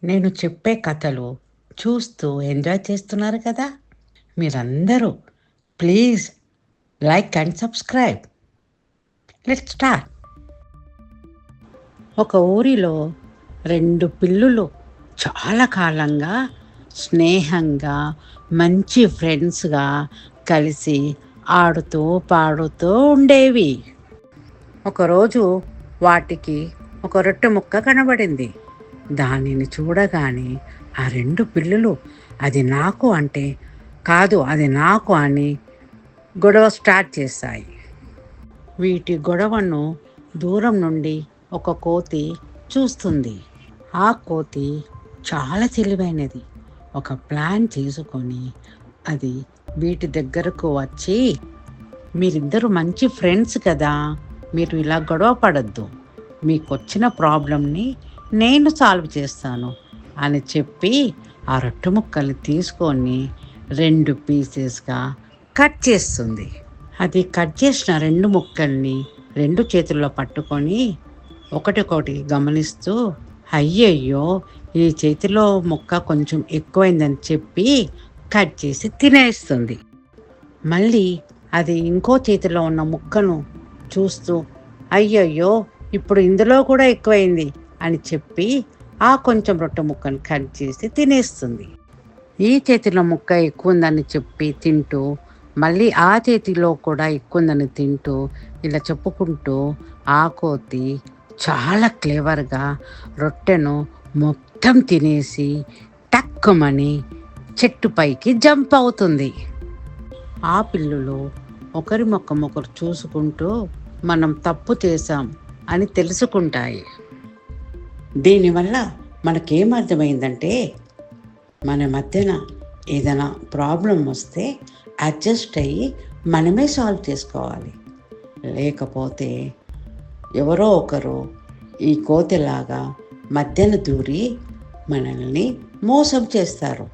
నేను చెప్పే కథలు చూస్తూ ఎంజాయ్ చేస్తున్నారు కదా. మీరందరూ please like and subscribe. Let's start. ఒక ఊరిలో రెండు పిల్లులు చాలా కాలంగా స్నేహంగా మంచి ఫ్రెండ్స్గా కలిసి ఆడుతూ పాడుతూ ఉండేవి. ఒకరోజు వాటికి ఒక రొట్టె ముక్క కనబడింది. దానిని చూడగానే ఆ రెండు పిల్లులు అది నాకు అంటే కాదు, అది నాకు అని గొడవ స్టార్ట్ చేశాయి. వీటి గొడవను దూరం నుండి ఒక కోతి చూస్తుంది. ఆ కోతి చాలా తెలివైనది. ఒక ప్లాన్ చేసుకొని అది వీటి దగ్గరకు వచ్చి, మీరిద్దరు మంచి ఫ్రెండ్స్ కదా, మీరు ఇలా గొడవ పడద్దు, మీకు వచ్చిన ప్రాబ్లంని నేను సాల్వ్ చేస్తాను అని చెప్పి ఆ రొట్టె ముక్కల్ని తీసుకొని రెండు పీసెస్గా కట్ చేస్తుంది. అది కట్ చేసిన రెండు ముక్కల్ని రెండు చేతుల్లో పట్టుకొని ఒకటికొకటి గమనిస్తూ, అయ్యయ్యో ఈ చేతిలో ముక్క కొంచెం ఎక్కువైందని చెప్పి కట్ చేసి తినేస్తుంది. మళ్ళీ అది ఇంకో చేతిలో ఉన్న ముక్కను చూస్తూ, అయ్యయ్యో ఇప్పుడు ఇందులో కూడా ఎక్కువైంది అని చెప్పి ఆ కొంచెం రొట్టె ముక్కను కట్ చేసి తినేస్తుంది. ఈ చేతిలో ముక్క ఎక్కువ ఉందని చెప్పి తింటూ, మళ్ళీ ఆ చేతిలో కూడా ఎక్కువ ఉందని తింటూ, ఇలా చెప్పుకుంటూ ఆ కోతి చాలా క్లేవర్గా రొట్టెను మొత్తం తినేసి టక్కుమని చెట్టుపైకి జంప్ అవుతుంది. ఆ పిల్లులు ఒకరి ముఖం ఒకరు చూసుకుంటూ మనం తప్పు చేశాం అని తెలుసుకుంటాయి. దీనివల్ల మనకేమర్థమైందంటే, మన మధ్యన ఏదైనా ప్రాబ్లం వస్తే అడ్జస్ట్ అయ్యి మనమే సాల్వ్ చేసుకోవాలి. లేకపోతే ఎవరో ఒకరు ఈ కోతిలాగా మధ్యన దూరి మనల్ని మోసం చేస్తారు.